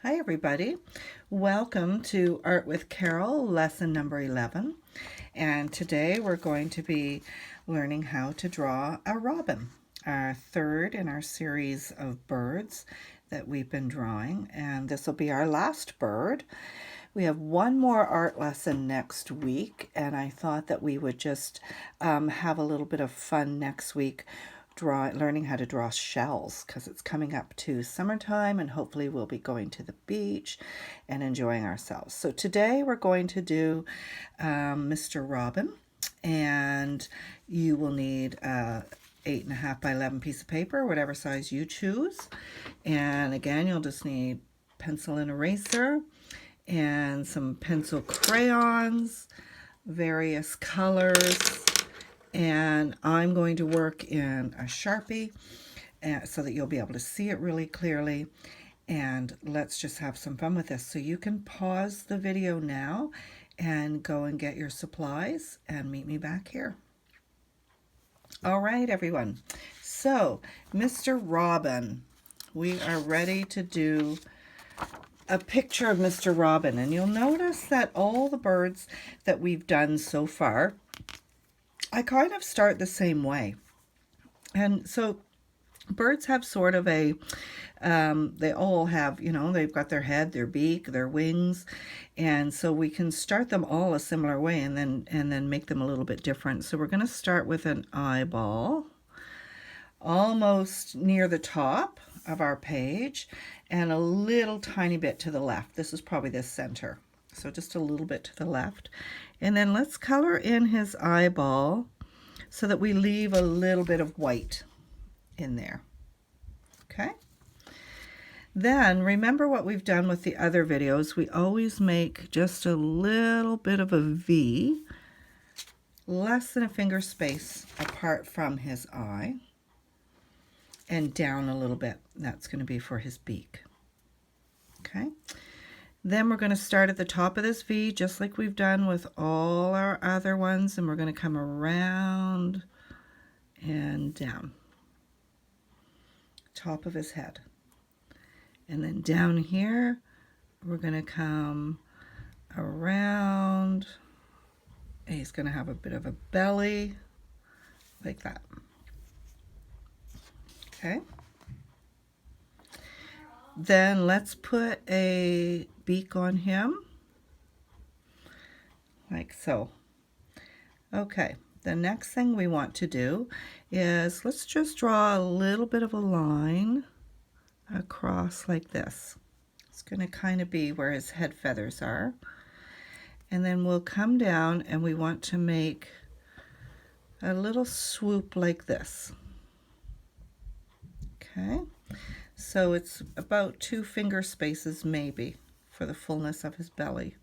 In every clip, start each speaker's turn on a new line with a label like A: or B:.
A: Hi everybody, welcome to Art with Carol, lesson number 11, and today we're going to be learning how to draw a robin, our third in our series of birds that we've been drawing, and this will be our last bird. We have one more art lesson next week, and I thought that we would just have a little bit of fun next week learning how to draw shells, because it's coming up to summertime and hopefully we'll be going to the beach and enjoying ourselves. So today we're going to do Mr. Robin, and you will need 8.5 by 11 piece of paper, whatever size you choose. And again, you'll just need pencil and eraser and some pencil crayons, various colors, and I'm going to work in a Sharpie so that you'll be able to see it really clearly. And let's just have some fun with this. So you can pause the video now and go and get your supplies and meet me back here. All right, everyone. So, Mr. Robin, we are ready to do a picture of Mr. Robin. And you'll notice that all the birds that we've done so far, I kind of start the same way. And so birds have sort of a, they all have, they've got their head, their beak, their wings. And so we can start them all a similar way and then make them a little bit different. So we're going to start with an eyeball almost near the top of our page and a little tiny bit to the left. This is probably the center. So just a little bit to the left. And then let's color in his eyeball so that we leave a little bit of white in there. Okay? Then remember what we've done with the other videos. We always make just a little bit of a V, less than a finger space apart from his eye, and down a little bit. That's going to be for his beak. Okay? Then we're going to start at the top of this V, just like we've done with all our other ones, and we're going to come around and down. Top of his head. And then down here, we're going to come around. And he's going to have a bit of a belly, like that. Okay? Then let's put a beak on him, like so. Okay, the next thing we want to do is let's just draw a little bit of a line across like this. It's going to kind of be where his head feathers are. And then we'll come down and we want to make a little swoop like this. Okay. So it's about 2 finger spaces maybe for the fullness of his belly.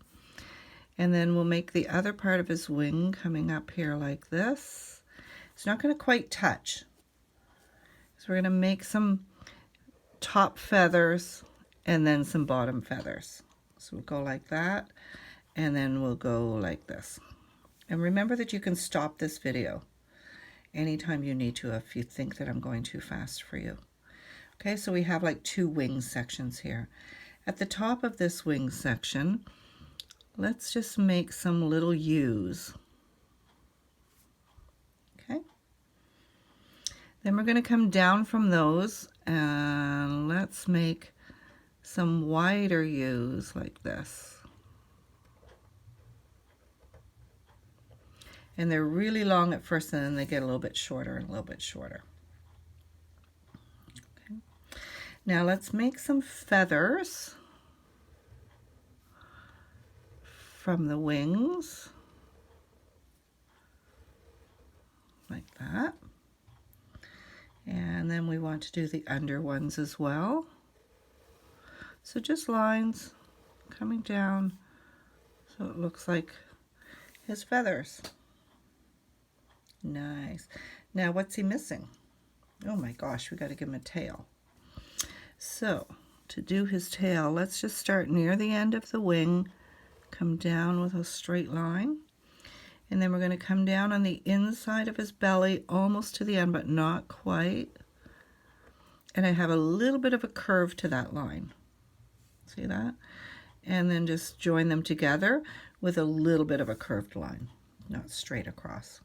A: And then we'll make the other part of his wing coming up here like this. It's not going to quite touch. So we're going to make some top feathers and then some bottom feathers. So we'll go like that, and then we'll go like this. And remember that you can stop this video anytime you need to if you think that I'm going too fast for you. Okay, so we have like 2 wing sections here. At the top of this wing section, let's just make some little U's. Okay. Then we're going to come down from those and let's make some wider U's like this. And they're really long at first, and then they get a little bit shorter and a little bit shorter. Now let's make some feathers from the wings, like that. And then we want to do the under ones as well. So just lines coming down so it looks like his feathers. Nice. Now what's he missing? Oh my gosh, we got to give him a tail. So to do his tail, let's just start near the end of the wing, come down with a straight line, and then we're going to come down on the inside of his belly almost to the end, but not quite. And I have a little bit of a curve to that line. See that? And then just join them together with a little bit of a curved line, not straight across.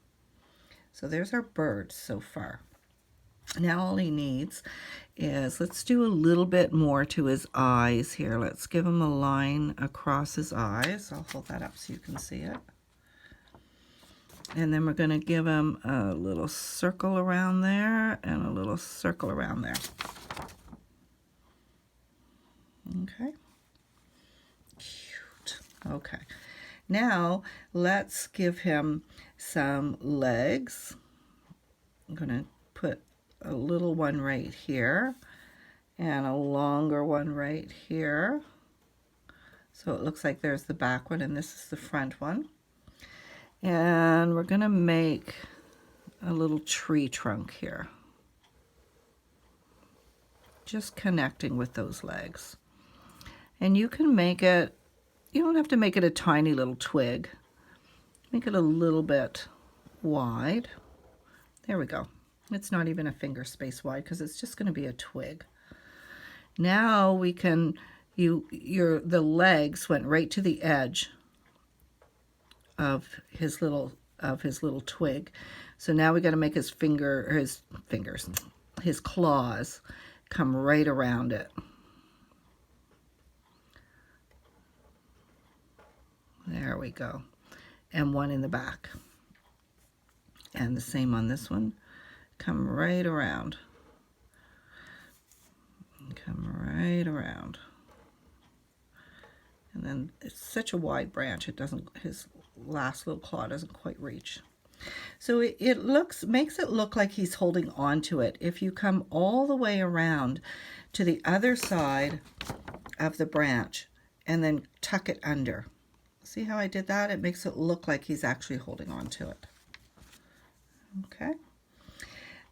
A: So there's our bird so far. Now all he needs is, let's do a little bit more to his eyes here. Let's give him a line across his eyes. I'll hold that up so you can see it. And then we're going to give him a little circle around there and a little circle around there. Okay. Cute. Okay. Now let's give him some legs. I'm going to put a little one right here and a longer one right here. So it looks like there's the back one and this is the front one. And we're going to make a little tree trunk here, just connecting with those legs. And you can make it, you don't have to make it a tiny little twig. Make it a little bit wide. There we go. It's not even a finger space wide because it's just going to be a twig. Now we can, the legs went right to the edge of his little twig. So now we got to make his his claws come right around it. There we go. And one in the back. And the same on this one. Come right around. Come right around. And then it's such a wide branch, it doesn't, his last little claw doesn't quite reach. So it makes it look like he's holding on to it. If you come all the way around to the other side of the branch and then tuck it under. See how I did that? It makes it look like he's actually holding on to it. Okay.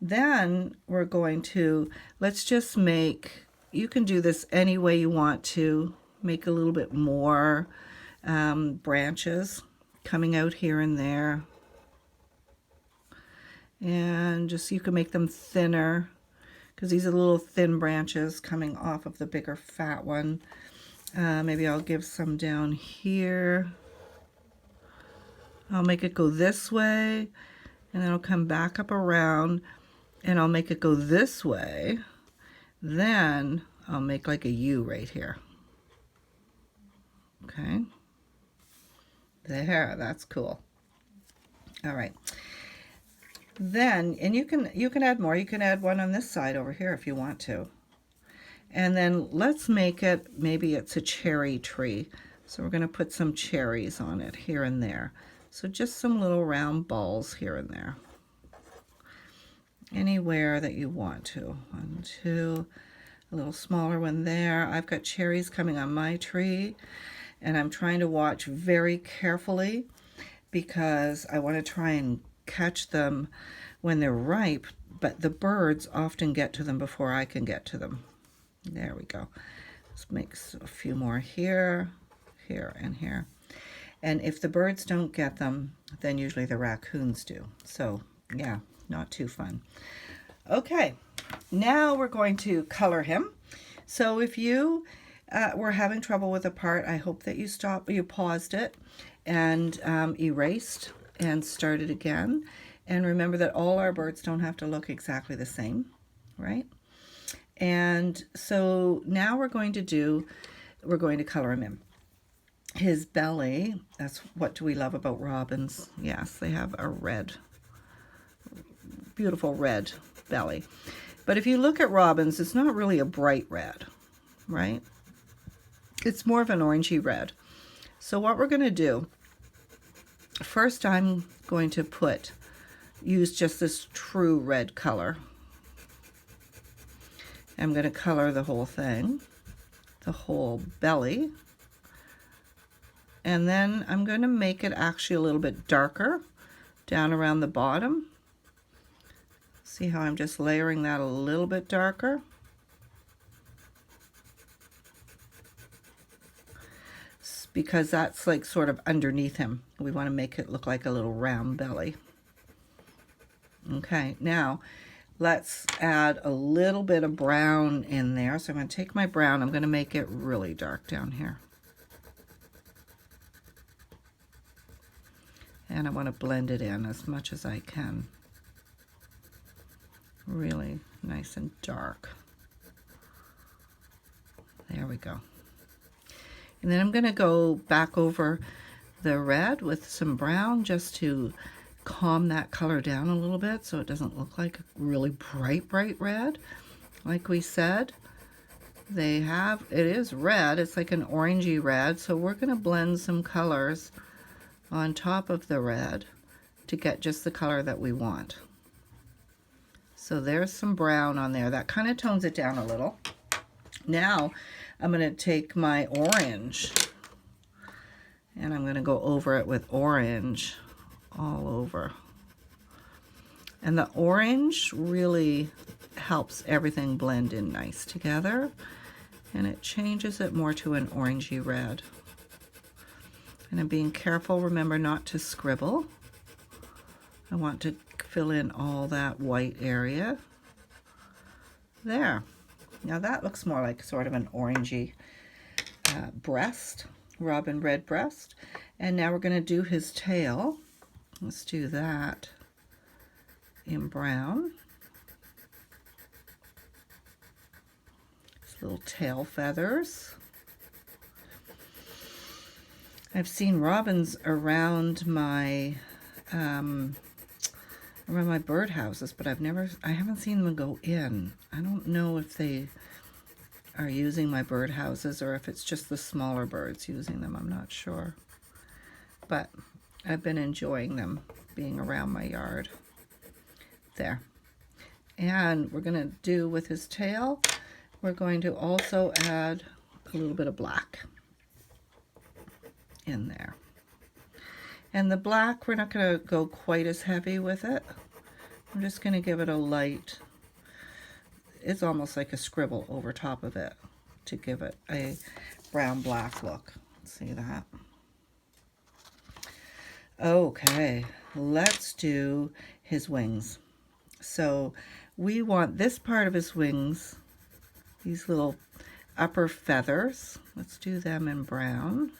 A: Then we're going to, let's just make, you can do this any way you want to, make a little bit more branches coming out here and there. And just, you can make them thinner because these are little thin branches coming off of the bigger fat one. Maybe I'll give some down here. I'll make it go this way and then I'll come back up around and I'll make it go this way. Then I'll make like a U right here. Okay. There, that's cool. All right. Then, and you can add more. You can add one on this side over here if you want to. And then let's make it, maybe it's a cherry tree. So we're going to put some cherries on it here and there. So just some little round balls here and there. Anywhere that you want to. 1, 2, a little smaller one there. I've got cherries coming on my tree. And I'm trying to watch very carefully because I want to try and catch them when they're ripe, but the birds often get to them before I can get to them. There we go. Let's make a few more here, here, and here. And if the birds don't get them, then usually the raccoons do. So yeah, not too fun. Okay, now we're going to color him. So if you were having trouble with a part, I hope that you paused it and erased and started again. And remember that all our birds don't have to look exactly the same, right? And so now we're going to color him in. His belly, that's what do we love about robins. Yes, they have a red, beautiful red belly. But if you look at robins, it's not really a bright red, right? It's more of an orangey red. So what we're going to do, first I'm going to use just this true red color. I'm going to color the whole thing, the whole belly. And then I'm going to make it actually a little bit darker down around the bottom. See how I'm just layering that a little bit darker? Because that's like sort of underneath him. We want to make it look like a little round belly. Okay, now let's add a little bit of brown in there. So I'm going to take my brown, I'm going to make it really dark down here. And I want to blend it in as much as I can. Really nice and dark. There we go. And then I'm going to go back over the red with some brown just to calm that color down a little bit so it doesn't look like a really bright red. Like we said, it is red, it's like an orangey red, so we're going to blend some colors on top of the red to get just the color that we want. So there's some brown on there. That kind of tones it down a little. Now I'm going to take my orange and I'm going to go over it with orange all over. And the orange really helps everything blend in nice together, and it changes it more to an orangey red. And I'm being careful, remember not to scribble. I want to fill in all that white area. There. Now that looks more like sort of an orangey breast, robin red breast. And now we're going to do his tail. Let's do that in brown. His little tail feathers. I've seen robins around my birdhouses, but I haven't seen them go in. I don't know if they are using my birdhouses or if it's just the smaller birds using them. I'm not sure. But I've been enjoying them being around my yard. There. And we're going to do with his tail, we're going to also add a little bit of black in there. And the black, we're not going to go quite as heavy with it. I'm just going to give it a light, it's almost like a scribble over top of it to give it a brown-black look. See that? Okay, let's do his wings. So we want this part of his wings, these little upper feathers. Let's do them in brown.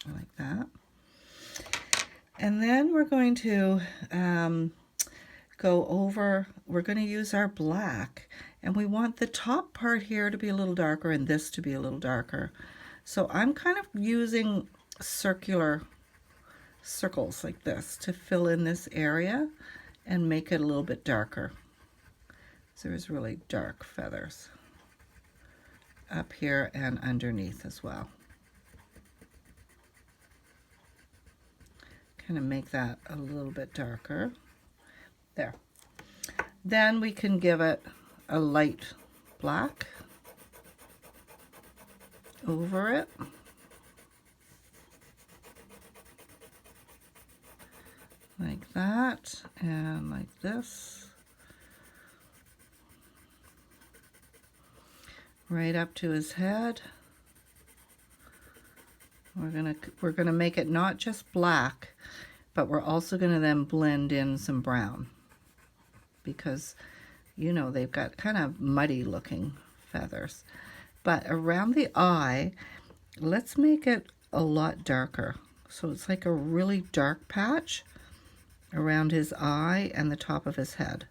A: Like that. And then we're going to we're going to use our black, and we want the top part here to be a little darker and this to be a little darker. So I'm kind of using circular circles like this to fill in this area and make it a little bit darker. So there's really dark feathers up here and underneath as well. Kind of make that a little bit darker. There. Then we can give it a light black over it. Like that, and like this. Right up to his head. We're gonna make it not just black, but we're also gonna then blend in some brown, because you know they've got kind of muddy looking feathers. But around the eye, let's make it a lot darker. So it's like a really dark patch around his eye and the top of his head.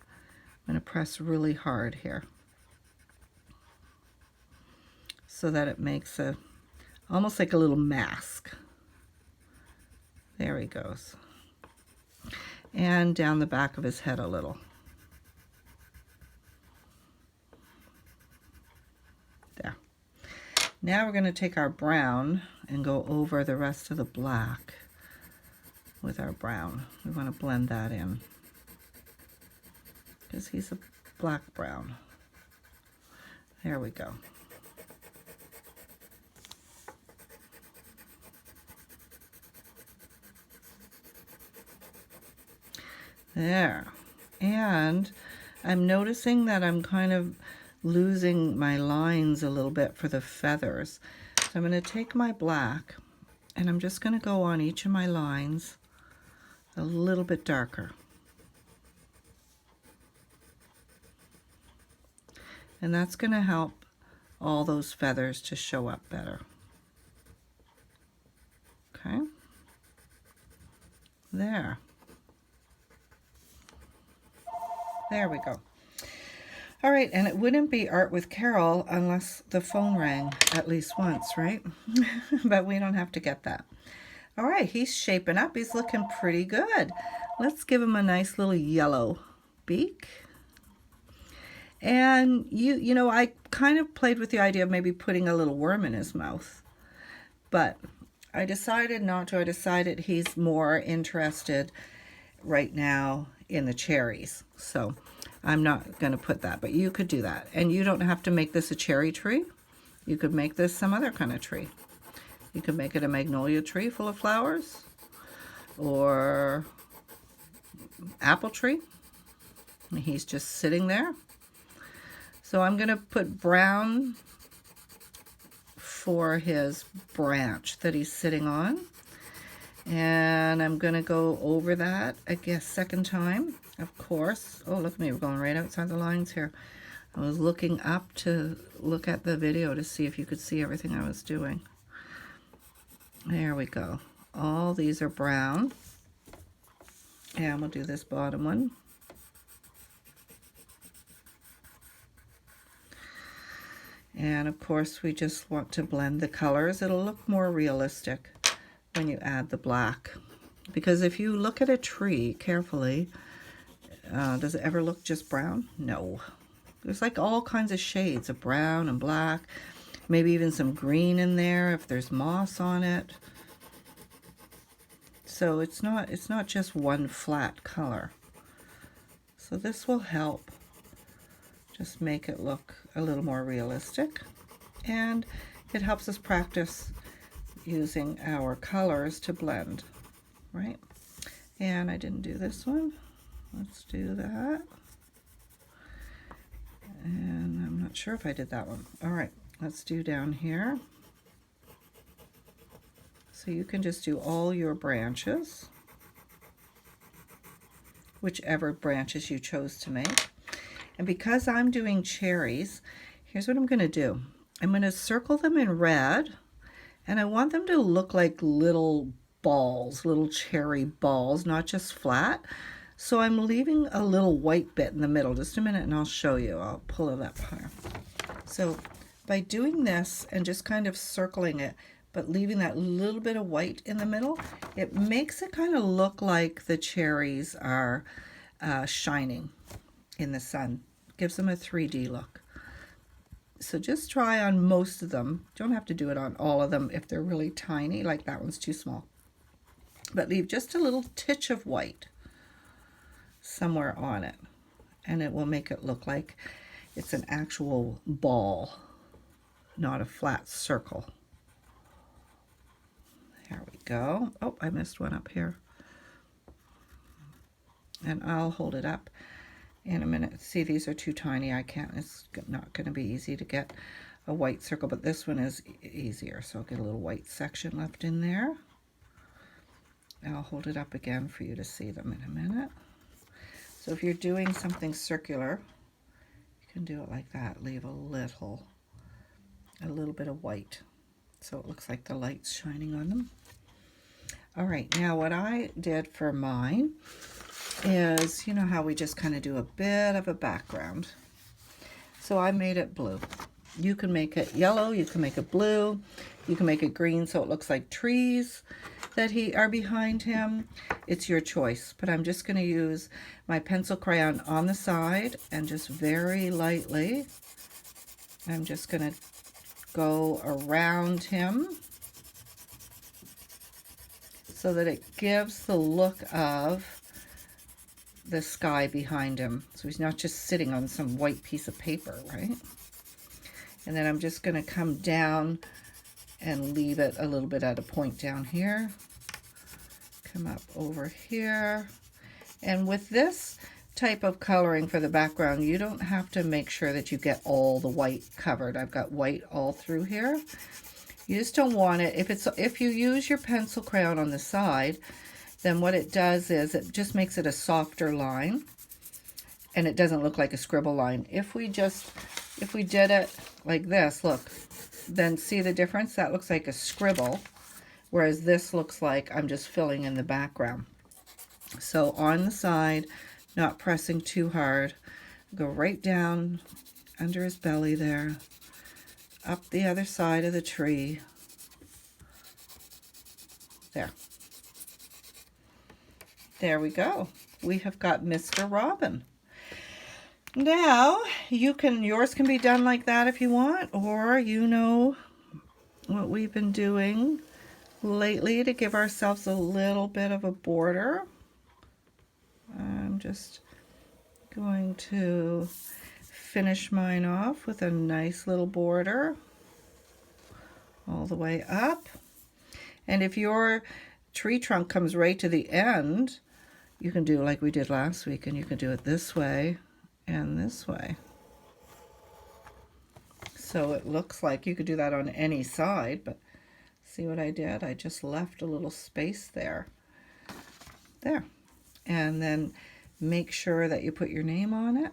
A: I'm gonna press really hard here so that it makes almost like a little mask. There he goes. And down the back of his head a little. There. Now we're going to take our brown and go over the rest of the black with our brown. We want to blend that in because he's a black brown. There we go. There. And I'm noticing that I'm kind of losing my lines a little bit for the feathers. So I'm going to take my black and I'm just going to go on each of my lines a little bit darker. And that's going to help all those feathers to show up better. Okay. There. There we go. All right, and it wouldn't be Art with Carol unless the phone rang at least once, right? But we don't have to get that. All right, he's shaping up. He's looking pretty good. Let's give him a nice little yellow beak. And you know, I kind of played with the idea of maybe putting a little worm in his mouth, but I decided not to. I decided he's more interested right now in the cherries, so I'm not going to put that, but you could do that. And you don't have to make this a cherry tree. You could make this some other kind of tree. You could make it a magnolia tree full of flowers, or apple tree. And he's just sitting there. So I'm going to put brown for his branch that he's sitting on. And I'm going to go over that, I guess, second time, of course. Oh, look at me, we're going right outside the lines here. I was looking up to look at the video to see if you could see everything I was doing. There we go. All these are brown. And we'll do this bottom one. And of course, we just want to blend the colors. It'll look more realistic when you add the black. Because if you look at a tree carefully, does it ever look just brown? No. There's like all kinds of shades of brown and black. Maybe even some green in there if there's moss on it. So it's not just one flat color. So this will help just make it look a little more realistic, and it helps us practice using our colors to blend, right? And I didn't do this one. Let's do that. And I'm not sure if I did that one. All right, let's do down here. So you can just do all your branches, whichever branches you chose to make. And because I'm doing cherries, here's what I'm going to do. I'm going to circle them in red, and I want them to look like little balls, little cherry balls, not just flat. So I'm leaving a little white bit in the middle. Just a minute and I'll show you. I'll pull it up here. So by doing this and just kind of circling it, but leaving that little bit of white in the middle, it makes it kind of look like the cherries are shining in the sun. Gives them a 3D look. So just try on most of them. Don't have to do it on all of them if they're really tiny, like that one's too small. But leave just a little titch of white somewhere on it, and it will make it look like it's an actual ball, not a flat circle. There we go. Oh, I missed one up here. And I'll hold it up in a minute. See, these are too tiny. I can't, it's not going to be easy to get a white circle, but this one is easier. So I'll get a little white section left in there. And I'll hold it up again for you to see them in a minute. So if you're doing something circular, you can do it like that. Leave a little bit of white so it looks like the light's shining on them. All right, now what I did for mine is, you know how we just kind of do a bit of a background. So I made it blue. You can make it yellow, you can make it blue, you can make it green so it looks like trees that are behind him. It's your choice, but I'm just going to use my pencil crayon on the side and just very lightly, I'm just going to go around him so that it gives the look of the sky behind him. So he's not just sitting on some white piece of paper, right? And then I'm just going to come down and leave it a little bit at a point down here. Come up over here. And with this type of coloring for the background, you don't have to make sure that you get all the white covered. I've got white all through here. You just don't want it, if you use your pencil crayon on the side, then what it does is it just makes it a softer line, and it doesn't look like a scribble line. If we did it like this, look, then see the difference? That looks like a scribble, whereas this looks like I'm just filling in the background. So on the side, not pressing too hard, go right down under his belly there, up the other side of the tree. There. There we go. We have got Mr. Robin. Now, yours can be done like that if you want, or you know what we've been doing lately to give ourselves a little bit of a border. I'm just going to finish mine off with a nice little border all the way up. And if your tree trunk comes right to the end, you can do like we did last week, and you can do it this way and this way. So it looks like you could do that on any side, but see what I did? I just left a little space there. There. And then make sure that you put your name on it,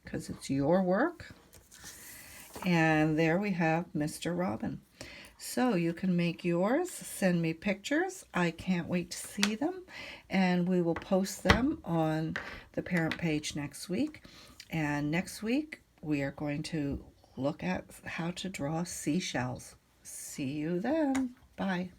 A: because it's your work. And there we have Mr. Robin. So you can make yours, send me pictures. I can't wait to see them, and we will post them on the parent page next week. And next week we are going to look at how to draw seashells. See you then. Bye.